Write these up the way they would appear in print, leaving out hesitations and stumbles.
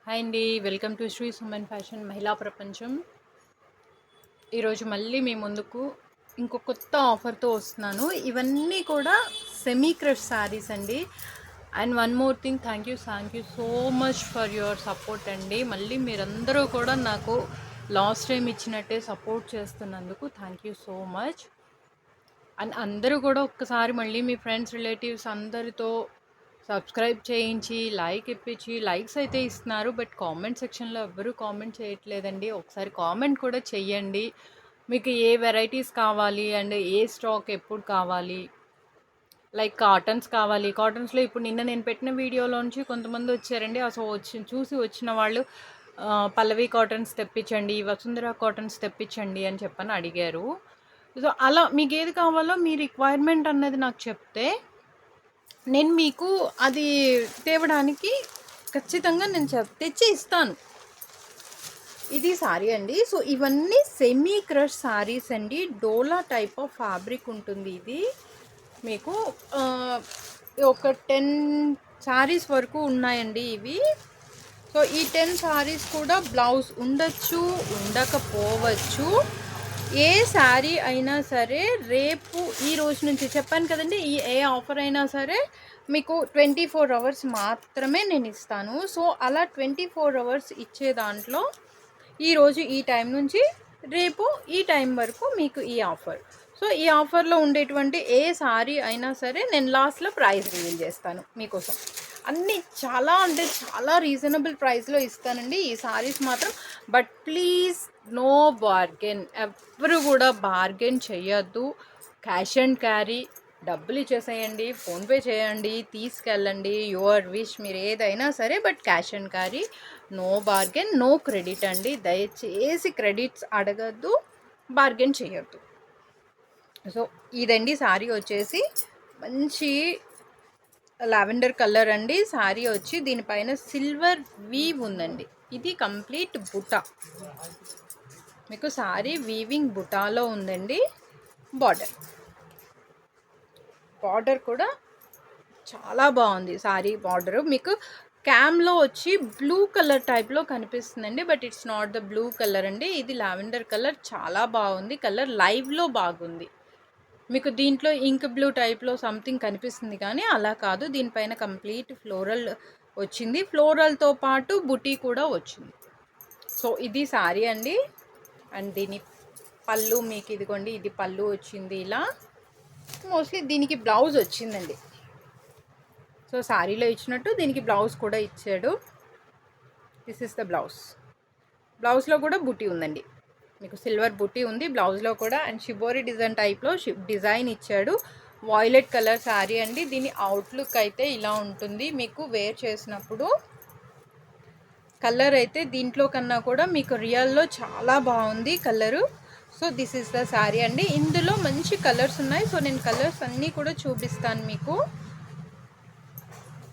Hi అండి, welcome to Sri Suman fashion మహిళా ప్రపంచం. ఈరోజు మళ్ళీ మీ ముందుకు ఇంకో కొత్త ఆఫర్తో వస్తున్నాను. ఇవన్నీ కూడా సెమీ క్రష్ శారీస్ అండి. And one more thing, thank you so much for your support అండి. మళ్ళీ మీరందరూ కూడా నాకు లాస్ట్ టైం ఇచ్చినట్టే సపోర్ట్ చేస్తున్నందుకు thank you so much. And అందరూ కూడా ఒక్కసారి మళ్ళీ మీ ఫ్రెండ్స్, రిలేటివ్స్ అందరితో సబ్స్క్రైబ్ చేయించి లైక్ ఇప్పించి, లైక్స్ అయితే ఇస్తున్నారు బట్ కామెంట్ సెక్షన్లో ఎవ్వరూ కామెంట్ చేయట్లేదండి. ఒకసారి కామెంట్ కూడా చెయ్యండి. మీకు ఏ వెరైటీస్ కావాలి అండ్ ఏ స్టాక్ ఎప్పుడు కావాలి, లైక్ కాటన్స్ కావాలి. కాటన్స్లో ఇప్పుడు నిన్న నేను పెట్టిన వీడియోలోంచి కొంతమంది వచ్చారండి. అసలు చూసి వచ్చిన వాళ్ళు పల్లవి కాటన్స్ తెప్పించండి, వసుంధర కాటన్స్ తెప్పించండి అని చెప్పని అడిగారు. సో అలా మీకు ఏది కావాలో మీ రిక్వైర్మెంట్ అన్నది నాకు చెప్తే నేను మీకు అది తేవడానికి ఖచ్చితంగా నేను తెచ్చి ఇస్తాను. ఇది సారీ అండి. సో ఇవన్నీ సెమీ క్రష్ సారీస్ అండి. డోలా టైప్ ఆఫ్ ఫ్యాబ్రిక్ ఉంటుంది. ఇది మీకు ఒక 10 సారీస్ వరకు ఉన్నాయండి ఇవి. సో ఈ 10 సారీస్ కూడా బ్లౌజ్ ఉండొచ్చు, ఉండకపోవచ్చు. ఏ శారీ అయినా సరే రేపు ఈ రోజు నుంచి చెప్పాను కదండి, ఏ ఆఫర్ అయినా సరే మీకు 24 అవర్స్ మాత్రమే నేను ఇస్తాను. సో అలా 24 అవర్స్ ఇచ్చే దాంట్లో ఈరోజు ఈ టైం నుంచి రేపు ఈ టైం వరకు మీకు ఈ ఆఫర్. సో ఈ ఆఫర్లో ఉండేటువంటి ఏ శారీ అయినా సరే నేను లాస్ట్లో ప్రైస్ రివీల్ చేస్తాను మీకోసం. అన్నీ చాలా అంటే చాలా రీజనబుల్ ప్రైస్లో ఇస్తానండి ఈ సారీస్ మాత్రం. బట్ ప్లీజ్ నో బార్గెన్, ఎవరు కూడా బార్గెన్ చేయొద్దు. క్యాష్ అండ్ క్యారీ, డబ్బులు ఇచ్చేసేయండి, ఫోన్పే చేయండి, తీసుకెళ్ళండి, యువర్ విష్, మీరు ఏదైనా సరే. But cash and carry, no bargain, no credit అండి. దయచేసి క్రెడిట్స్ అడగద్దు, బార్గెన్ చేయొద్దు. సో ఇదండి సారీ వచ్చేసి మంచి లావెండర్ కలర్ అండి. సారీ వచ్చి దీనిపైన సిల్వర్ వీవ్ ఉందండి. ఇది కంప్లీట్ బుటా, మీకు సారీ వీవింగ్ బుటాలో ఉందండి. బార్డర్ కూడా చాలా బాగుంది. సారీ బార్డరు మీకు క్యామ్లో వచ్చి బ్లూ కలర్ టైప్లో కనిపిస్తుందండి, but it's not the blue colour అండి. ఇది లావెండర్ కలర్, చాలా బాగుంది కలర్. లైవ్లో బాగుంది. మీకు దీంట్లో ఇంక్ బ్లూ టైప్లో సంథింగ్ కనిపిస్తుంది కానీ అలా కాదు. దీనిపైన కంప్లీట్ ఫ్లోరల్ వచ్చింది, ఫ్లోరల్తో పాటు బుటీ కూడా వచ్చింది. సో ఇది సారీ అండి. అండ్ దీని పళ్ళు మీకు ఇదిగోండి, ఇది పళ్ళు వచ్చింది ఇలా. మోస్ట్లీ దీనికి బ్లౌజ్ వచ్చిందండి. సో సారీలో ఇచ్చినట్టు దీనికి బ్లౌజ్ కూడా ఇచ్చాడు. This is the blouse. బ్లౌజ్లో కూడా బుటీ ఉందండి, మీకు సిల్వర్ బుటీ ఉంది బ్లౌజ్లో కూడా. అండ్ షిబోరి డిజైన్ టైప్లో డిజైన్ ఇచ్చాడు. వాయిలెట్ కలర్ శారీ అండి. దీని అవుట్లుక్ అయితే ఇలా ఉంటుంది. మీకు వేర్ చేసినప్పుడు కలర్ అయితే దీంట్లో కన్నా కూడా మీకు రియల్లో చాలా బాగుంది colour. So this is the sari అండి. ఇందులో మంచి కలర్స్ ఉన్నాయి. సో నేను కలర్స్ అన్నీ కూడా చూపిస్తాను మీకు.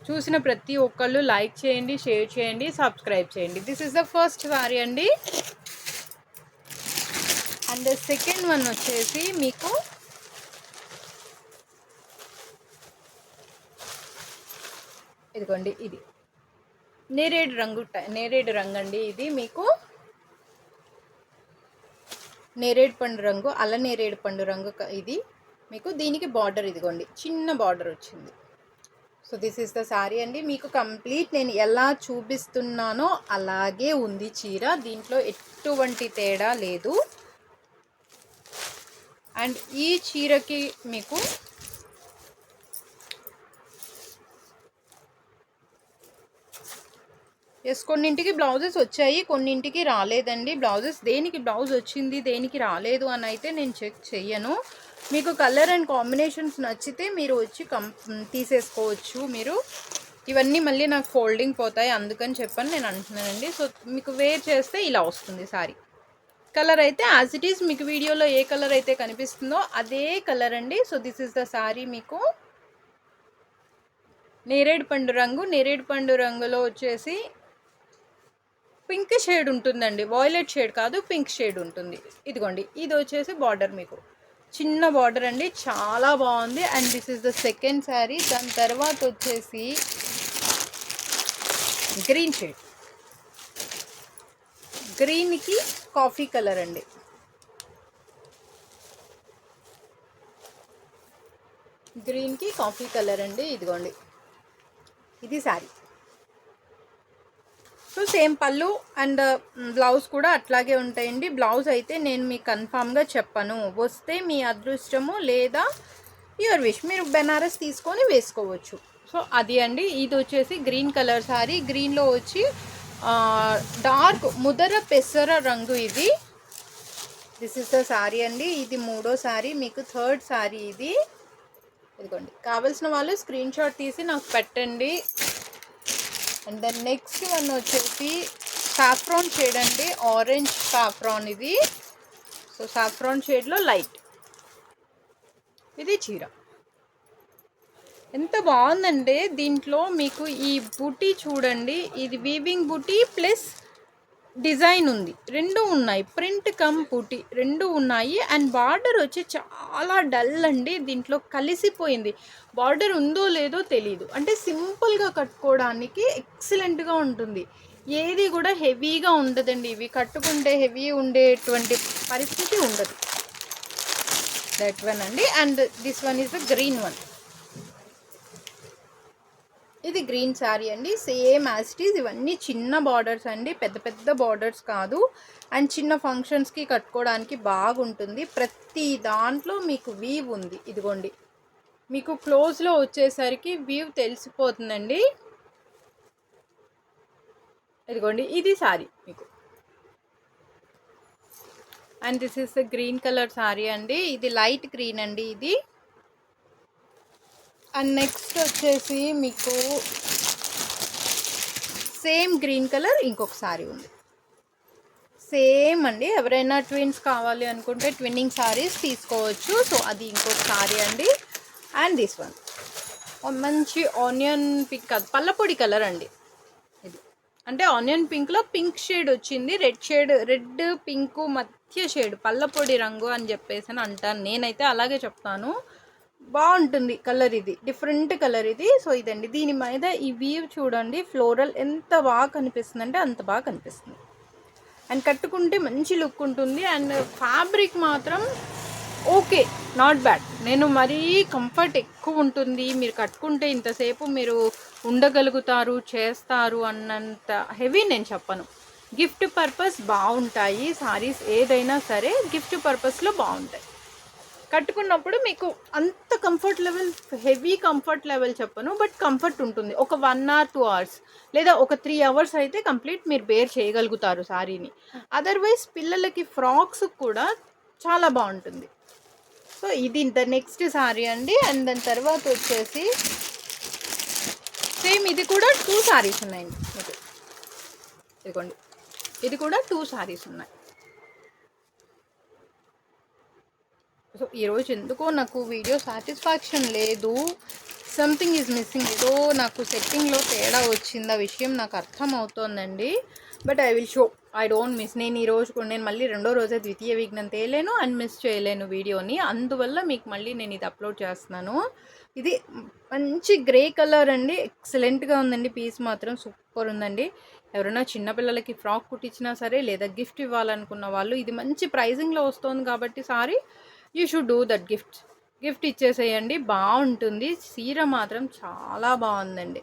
చూసిన ప్రతి ఒక్కళ్ళు లైక్ చేయండి, షేర్ చేయండి, సబ్స్క్రైబ్ చేయండి. This is the first sari అండి. అండ్ సెకండ్ వన్ వచ్చేసి మీకు ఇదిగోండి, ఇది నేరేడు రంగు అండి. ఇది మీకు నేరేడు పండు రంగు, అల్ల నేరేడు పండు రంగు. ఇది మీకు దీనికి బార్డర్ ఇదిగోండి, చిన్న బార్డర్ వచ్చింది. So this is the sari అండి. మీకు కంప్లీట్ నేను ఎలా చూపిస్తున్నానో అలాగే ఉంది చీర, దీంట్లో ఎటువంటి తేడా లేదు. అండ్ ఈ చీరకి మీకు కొన్నింటికి బ్లౌజెస్ వచ్చాయి, కొన్నింటికి రాలేదండి బ్లౌజెస్. దేనికి బ్లౌజ్ వచ్చింది, దేనికి రాలేదు అని అయితే నేను చెక్ చెయ్యను. మీకు కలర్ అండ్ కాంబినేషన్స్ నచ్చితే మీరు వచ్చి తీసేసుకోవచ్చు. మీరు ఇవన్నీ మళ్ళీ నాకు ఫోల్డింగ్ పోతాయి, అందుకని చెప్పని నేను అంటున్నానండి. సో మీకు వేర్ చేస్తే ఇలా వస్తుంది సారీ. కలర్ అయితే యాజ్ ఇట్ ఈస్ మీకు వీడియోలో ఏ కలర్ అయితే కనిపిస్తుందో అదే కలర్ అండి. So this is the sorry. మీకు నేరేడు పండు రంగులో వచ్చేసి పింక్ షేడ్ ఉంటుందండి, వాయిలెట్ షేడ్ కాదు, పింక్ షేడ్ ఉంటుంది. ఇదిగోండి, ఇది వచ్చేసి బార్డర్, మీకు చిన్న బార్డర్ అండి, చాలా బాగుంది. And this is the second sari. దాని తర్వాత వచ్చేసి గ్రీన్ షేడ్. గ్రీన్కి కాఫీ కలర్ అండి. గ్రీన్కి కాఫీ కలర్ అండి. ఇదిగోండి, ఇది శారీ. సో సేమ్ పళ్ళు అండ్ బ్లౌజ్ కూడా అట్లాగే ఉంటాయండి. బ్లౌజ్ అయితే నేను మీకు కన్ఫామ్గా చెప్పను, వస్తే మీ అదృష్టము లేదా యువర్ విష్, మీరు బెనారస్ తీసుకొని వేసుకోవచ్చు. సో అది అండి. ఇది వచ్చేసి గ్రీన్ కలర్ శారీ. గ్రీన్లో వచ్చి డార్క్ ముదర పెసర రంగు ఇది. దిస్ ఇస్ ద శారీ అండి. ఇది 3వ శారీ, మీకు 3rd శారీ ఇది. ఇదిగోండి, కావాల్సిన వాళ్ళు స్క్రీన్ షాట్ తీసి నాకు పెట్టండి. అండ్ దెన్ నెక్స్ట్ వన్ వచ్చేసి సాఫ్రాన్ షేడ్ అండి, ఆరెంజ్ సాఫ్రాన్ ఇది. సో సాఫ్రాన్ షేడ్లో లైట్, ఇది చీర. ఎంత బాగుందంటే దీంట్లో మీకు ఈ బుటీ చూడండి, ఇది వీవింగ్ బుటీ ప్లస్ డిజైన్ ఉంది, రెండు ఉన్నాయి. ప్రింట్ కమ్ బుటీ రెండు ఉన్నాయి. అండ్ బార్డర్ వచ్చి చాలా డల్ అండి, దీంట్లో కలిసిపోయింది. బార్డర్ ఉందో లేదో తెలీదు. అంటే సింపుల్గా కట్టుకోవడానికి ఎక్సలెంట్గా ఉంటుంది. ఏది కూడా హెవీగా ఉండదండి. ఇవి కట్టుకుంటే హెవీ ఉండేటువంటి పరిస్థితి ఉండదు. దట్ వన్ అండి. And this one is the green one. ఇది గ్రీన్ శారీ అండి, సేమ్ యాజ్ ఇట్ ఈజ్. ఇవన్నీ చిన్న బార్డర్స్ అండి, పెద్ద పెద్ద బార్డర్స్ కాదు. అండ్ చిన్న ఫంక్షన్స్కి కట్టుకోవడానికి బాగుంటుంది. ప్రతి దాంట్లో మీకు వీవ్ ఉంది. ఇదిగోండి, మీకు క్లోజ్లో వచ్చేసరికి వీవ్ తెలిసిపోతుందండి. ఇదిగోండి, ఇది శారీ మీకు. And this is the green colour sari అండి. ఇది లైట్ గ్రీన్ అండి ఇది. అండ్ నెక్స్ట్ వచ్చేసి మీకు సేమ్ గ్రీన్ కలర్ ఇంకొక శారీ ఉంది, సేమ్ అండి. ఎవరైనా ట్విన్స్ కావాలి అనుకుంటే ట్విన్నింగ్ శారీస్ తీసుకోవచ్చు. సో అది ఇంకొక శారీ అండి. అండ్ దిస్ వన్ మంచి ఆనియన్ పింక్ కాదు, పల్లపొడి కలర్ అండి ఇది. అంటే ఆనియన్ పింక్లో పింక్ షేడ్ వచ్చింది, రెడ్ షేడ్, రెడ్ పింక్ మధ్య షేడ్, పల్లపొడి రంగు అని చెప్పేసి అని అంటాను నేనైతే, అలాగే చెప్తాను. బాగుంటుంది కలర్, ఇది డిఫరెంట్ కలర్ ఇది. సో ఇదండి, దీని మీద ఈ వీవ్ చూడండి, ఫ్లోరల్ ఎంత బాగా కనిపిస్తుంది అంటే అంత బాగా కనిపిస్తుంది. అండ్ కట్టుకుంటే మంచి లుక్ ఉంటుంది. అండ్ ఫ్యాబ్రిక్ మాత్రం ఓకే, నాట్ బ్యాడ్. నేను మరీ కంఫర్ట్ ఎక్కువ ఉంటుంది, మీరు కట్టుకుంటే ఇంతసేపు మీరు ఉండగలుగుతారు, చేస్తారు అన్నంత హెవీ నేను చెప్పను. గిఫ్ట్ పర్పస్ బాగుంటాయి సారీస్, ఏదైనా సరే గిఫ్ట్ పర్పస్లో బాగుంటాయి. కట్టుకున్నప్పుడు మీకు అంత comfort level, heavy comfort level చెప్పను, బట్ కంఫర్ట్ ఉంటుంది. ఒక 1 or 2 hours లేదా ఒక 3 hours అయితే కంప్లీట్ మీరు బేర్ చేయగలుగుతారు శారీని. అదర్వైజ్ పిల్లలకి ఫ్రాక్స్ కూడా చాలా బాగుంటుంది. సో ఇది ద నెక్స్ట్ శారీ అండి. అండ్ దాని తర్వాత వచ్చేసి సేమ్ ఇది కూడా 2 శారీస్ ఉన్నాయండి మీకు. ఇదిగోండి, ఇది కూడా 2 శారీస్ ఉన్నాయి. సో ఈరోజు ఎందుకో నాకు వీడియో సాటిస్ఫాక్షన్ లేదు, సంథింగ్ ఈజ్ మిస్సింగ్. ఏదో నాకు సెట్టింగ్లో తేడా వచ్చింది, ఆ విషయం నాకు అర్థం అవుతోందండి. But I will show, I don't miss. నేను ఈరోజు కూడా నేను మళ్ళీ 2వ రోజే ద్వితీయ విఘ్నం తేలేను అండ్ మిస్ చేయలేను వీడియోని, అందువల్ల మీకు మళ్ళీ నేను ఇది అప్లోడ్ చేస్తున్నాను. ఇది మంచి గ్రే కలర్ అండి, ఎక్సలెంట్గా ఉందండి. పీస్ మాత్రం సూపర్ ఉందండి. ఎవరైనా చిన్నపిల్లలకి ఫ్రాక్ కుట్టించినా సరే, లేదా గిఫ్ట్ ఇవ్వాలనుకున్న వాళ్ళు, ఇది మంచి ప్రైజింగ్లో వస్తుంది కాబట్టి sorry, you should do that. Gift ఇచ్చేసేయండి, బాగుంటుంది. చీర మాత్రం చాలా బాగుందండి.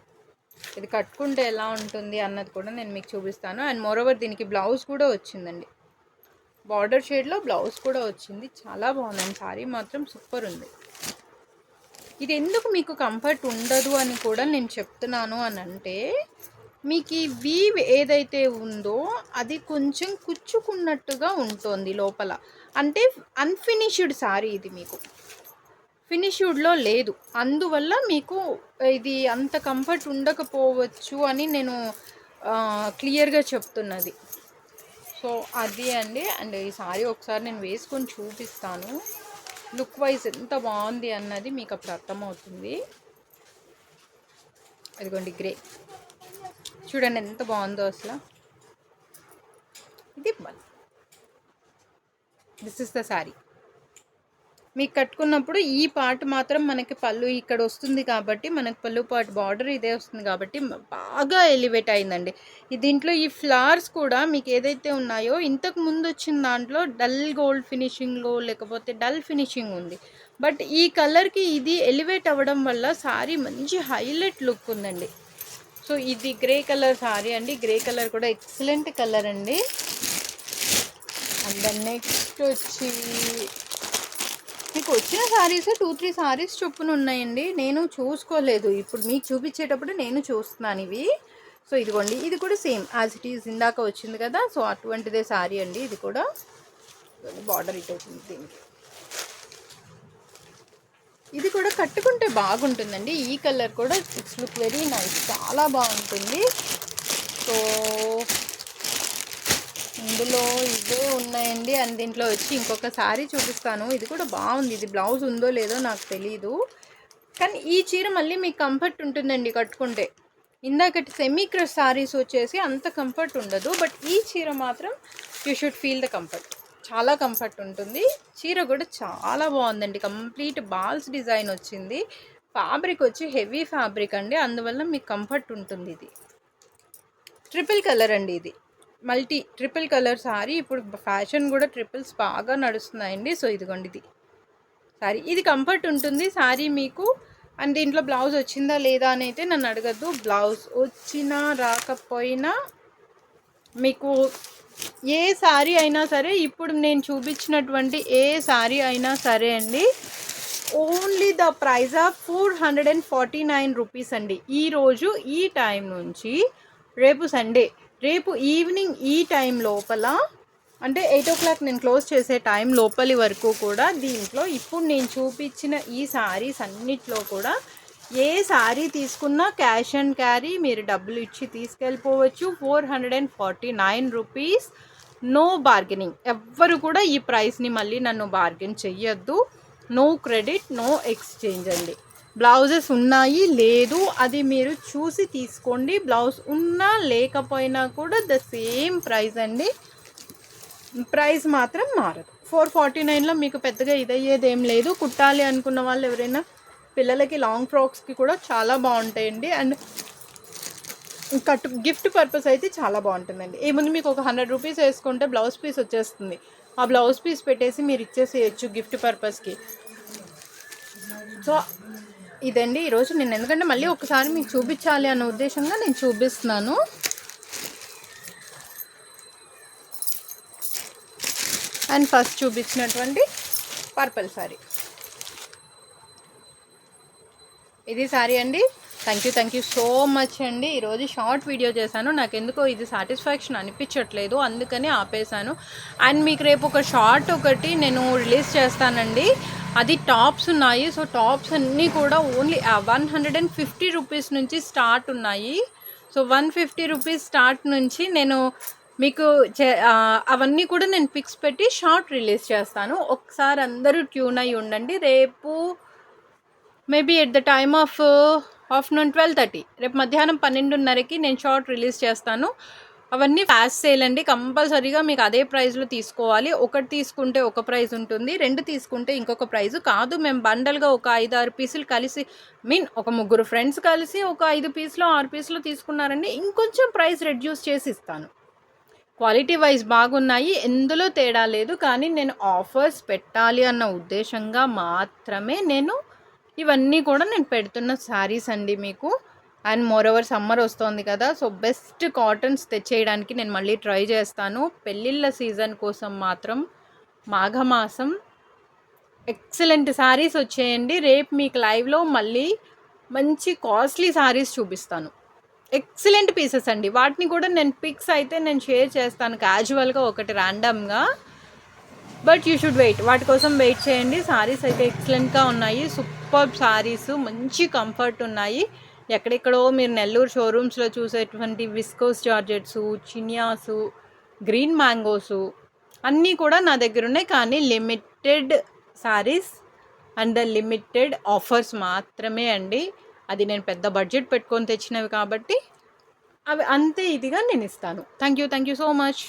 ఇది కట్టుకుంటే ఎలా ఉంటుంది అన్నది కూడా నేను మీకు చూపిస్తాను. అండ్ మోరోవర్ దీనికి బ్లౌజ్ కూడా వచ్చిందండి, బార్డర్ షేడ్లో బ్లౌజ్ కూడా వచ్చింది. చాలా బాగుందండి, సారీ మాత్రం సూపర్ ఉంది. ఇది ఎందుకు మీకు కంఫర్ట్ ఉండదు అని కూడా నేను చెప్తున్నాను అని అంటే, మీకు ఈ వీవ్ ఏదైతే ఉందో అది కొంచెం కుచ్చుకున్నట్టుగా ఉంటుంది లోపల. అంటే అన్ఫినిష్డ్ సారీ ఇది, మీకు ఫినిష్డ్లో లేదు. అందువల్ల మీకు ఇది అంత కంఫర్ట్ ఉండకపోవచ్చు అని నేను క్లియర్గా చెప్తున్నది. సో అది అండి. అండ్ ఈ సారీ ఒకసారి నేను వేసుకొని చూపిస్తాను, లుక్ వైజ్ ఎంత బాగుంది అన్నది మీకు అప్పుడు అర్థమవుతుంది. అదిగోండి గ్రే, చూడండి ఎంత బాగుందో అసలు. ఇది దిస్ ఇస్ ద శారీ. మీకు కట్టుకున్నప్పుడు ఈ పార్ట్ మాత్రం మనకి పళ్ళు ఇక్కడ వస్తుంది కాబట్టి, మనకి పళ్ళు పార్ట్ బార్డర్ ఇదే వస్తుంది కాబట్టి బాగా ఎలివేట్ అయిందండి. దీంట్లో ఈ ఫ్లవర్స్ కూడా మీకు ఏదైతే ఉన్నాయో ఇంతకు ముందు వచ్చిన దాంట్లో డల్ గోల్డ్ ఫినిషింగ్లో లేకపోతే డల్ ఫినిషింగ్ ఉంది. బట్ ఈ కలర్కి ఇది ఎలివేట్ అవ్వడం వల్ల సారీ మంచి హైలైట్ లుక్ ఉందండి. సో ఇది గ్రే కలర్ సారీ అండి. గ్రే కలర్ కూడా ఎక్సలెంట్ కలర్ అండి. అండ్ నెక్స్ట్ వచ్చి మీకు వచ్చిన సారీస్ 2-3 సారీస్ చొప్పున ఉన్నాయండి. నేను చూసుకోలేదు, ఇప్పుడు మీకు చూపించేటప్పుడు నేను చూస్తున్నాను ఇవి. సో ఇదిగోండి, ఇది కూడా సేమ్ యాజ్ ఇట్ ఈజ్ ఇందాక వచ్చింది కదా, సో అటువంటిదే సారీ అండి. ఇది కూడా బార్డర్ ఇట్ అవుతుంది దీనికి. ఇది కూడా కట్టుకుంటే బాగుంటుందండి. ఈ కలర్ కూడా ఇట్స్ లుక్ వెరీ నైస్, చాలా బాగుంటుంది. సో ఇందులో ఇవే ఉన్నాయండి. అండ్ దీంట్లో వచ్చి ఇంకొక సారీ చూపిస్తాను. ఇది కూడా బాగుంది. ఇది బ్లౌజ్ ఉందో లేదో నాకు తెలీదు, కానీ ఈ చీర మళ్ళీ మీకు కంఫర్ట్ ఉంటుందండి కట్టుకుంటే. ఇందాకటి సెమీ క్రష్ సారీస్ వచ్చేసి అంత కంఫర్ట్ ఉండదు, బట్ ఈ చీర మాత్రం you should feel the comfort. చాలా కంఫర్ట్ ఉంటుంది. చీర కూడా చాలా బాగుందండి. కంప్లీట్ బాల్స్ డిజైన్ వచ్చింది. ఫ్యాబ్రిక్ వచ్చి హెవీ ఫ్యాబ్రిక్ అండి, అందువల్ల మీకు కంఫర్ట్ ఉంటుంది. ఇది ట్రిపుల్ కలర్ అండి. ఇది మల్టీ ట్రిపుల్ కలర్ సారీ. ఇప్పుడు ఫ్యాషన్ కూడా ట్రిపుల్స్ బాగా నడుస్తున్నాయండి. సో ఇదిగోండి ఇది సారీ. ఇది కంఫర్ట్ ఉంటుంది సారీ మీకు. అండ్ దీంట్లో బ్లౌజ్ వచ్చిందా లేదా అని అయితే నన్ను అడగద్దు. బ్లౌజ్ వచ్చినా రాకపోయినా మీకు ఏ సారీ అయినా సరే, ఇప్పుడు నేను చూపించినటువంటి ఏ సారీ అయినా సరే అండి, only the price of 449 rupees అండి. ఈరోజు ఈ టైం నుంచి రేపు సండే, రేపు ఈవినింగ్ ఈ టైం లోపల, అంటే 8 o'clock నేను క్లోజ్ చేసే టైం లోపలి వరకు కూడా దీంట్లో ఇప్పుడు నేను చూపించిన ఈ సారీస్ అన్నిట్లో కూడా ఏ సారీ తీసుకున్నా క్యాష్ అండ్ క్యారీ, మీరు డబ్బులు ఇచ్చి తీసుకెళ్ళిపోవచ్చు. 449 రూపీస్, నో బార్గెనింగ్. ఎవ్వరు కూడా ఈ ప్రైస్ని మళ్ళీ నన్ను బార్గెన్ చెయ్యొద్దు. నో క్రెడిట్, నో ఎక్స్చేంజ్ అండి. బ్లౌజెస్ ఉన్నాయి లేదు అది మీరు చూసి తీసుకోండి. బ్లౌజ్ ఉన్నా లేకపోయినా కూడా ద సేమ్ ప్రైస్ అండి. ప్రైస్ మాత్రం మారదు. 449లో మీకు పెద్దగా ఇదయ్యేది ఏం లేదు. కుట్టాలి అనుకున్న వాళ్ళు ఎవరైనా, పిల్లలకి లాంగ్ ఫ్రాక్స్కి కూడా చాలా బాగుంటాయండి. అండ్ గిఫ్ట్ పర్పస్ అయితే చాలా బాగుంటుందండి. ఏముంది, మీకు ఒక 100 రూపీస్ వేసుకుంటే బ్లౌజ్ పీస్ వచ్చేస్తుంది. ఆ బ్లౌజ్ పీస్ పెట్టేసి మీరు ఇచ్చేసేయచ్చు గిఫ్ట్ పర్పస్కి. సో ఇదండి ఈరోజు నేను, ఎందుకంటే మళ్ళీ ఒకసారి మీకు చూపించాలి అన్న ఉద్దేశంగా నేను చూపిస్తున్నాను. అండ్ ఫస్ట్ చూపించినటువంటి పర్పుల్ సారీ, ఇది సారీ అండి. థ్యాంక్ యూ సో మచ్ అండి. ఈరోజు షార్ట్ వీడియో చేశాను, నాకు ఎందుకో ఇది సాటిస్ఫాక్షన్ అనిపించట్లేదు, అందుకని ఆపేశాను. అండ్ మీకు రేపు ఒక షార్ట్ ఒకటి నేను రిలీజ్ చేస్తానండి. అది టాప్స్ ఉన్నాయి. సో టాప్స్ అన్నీ కూడా ఓన్లీ 150 రూపీస్ నుంచి స్టార్ట్ ఉన్నాయి. సో 150 రూపీస్ స్టార్ట్ నుంచి నేను మీకు అవన్నీ కూడా నేను పిక్స్ పెట్టి షార్ట్ రిలీజ్ చేస్తాను. ఒకసారి అందరూ ట్యూన్ అయి ఉండండి. రేపు maybe at the time of afternoon 12:30, రేపు మధ్యాహ్నం 12:30కి నేను షార్ట్ రిలీజ్ చేస్తాను. అవన్నీ ఫ్లాష్ సేల్ అండి. కంపల్సరీగా మీకు అదే ప్రైస్లో తీసుకోవాలి. ఒకటి తీసుకుంటే ఒక ప్రైస్ ఉంటుంది, 2 తీసుకుంటే ఇంకొక ప్రైజు కాదు. మేము బండల్గా ఒక 5-6 పీసులు కలిసి, ఒక 3 ఫ్రెండ్స్ కలిసి ఒక 5 పీసులు 6 పీసులు తీసుకున్నారండి, ఇంకొంచెం ప్రైస్ రెడ్యూస్ చేసి ఇస్తాను. క్వాలిటీ వైజ్ బాగున్నాయి, ఎందులో తేడా లేదు. కానీ నేను ఆఫర్స్ పెట్టాలి అన్న ఉద్దేశంగా మాత్రమే నేను ఇవన్నీ కూడా నేను పెడుతున్న శారీస్ అండి మీకు. అండ్ మోరోవర్ సమ్మర్ వస్తుంది కదా, సో బెస్ట్ కాటన్స్ తెచ్చేయడానికి నేను మళ్ళీ ట్రై చేస్తాను. పెళ్ళిళ్ళ సీజన్ కోసం మాత్రం మాఘమాసం ఎక్సలెంట్ శారీస్ వచ్చేయండి. రేపు మీకు లైవ్లో మళ్ళీ మంచి కాస్ట్లీ శారీస్ చూపిస్తాను. ఎక్సలెంట్ పీసెస్ అండి. వాటిని కూడా నేను పిక్స్ అయితే నేను షేర్ చేస్తాను క్యాజువల్గా, ఒకటి ర్యాండమ్గా. బట్ యూ షుడ్ వెయిట్, వాటి కోసం వెయిట్ చేయండి. శారీస్ అయితే ఎక్సలెంట్గా ఉన్నాయి. సూపర్ శారీస్, మంచి కంఫర్ట్ ఉన్నాయి. ఎక్కడెక్కడో మీరు నెల్లూరు షోరూమ్స్లో చూసేటువంటి విస్కోస్ జార్జెట్సు, చినియాసు, గ్రీన్ మ్యాంగోసు అన్నీ కూడా నా దగ్గర ఉన్నాయి. కానీ limited saris and the limited offers మాత్రమే అండి. అది నేను పెద్ద బడ్జెట్ పెట్టుకొని తెచ్చినవి కాబట్టి అవి అంతే ఇదిగా నేను ఇస్తాను. Thank you so much.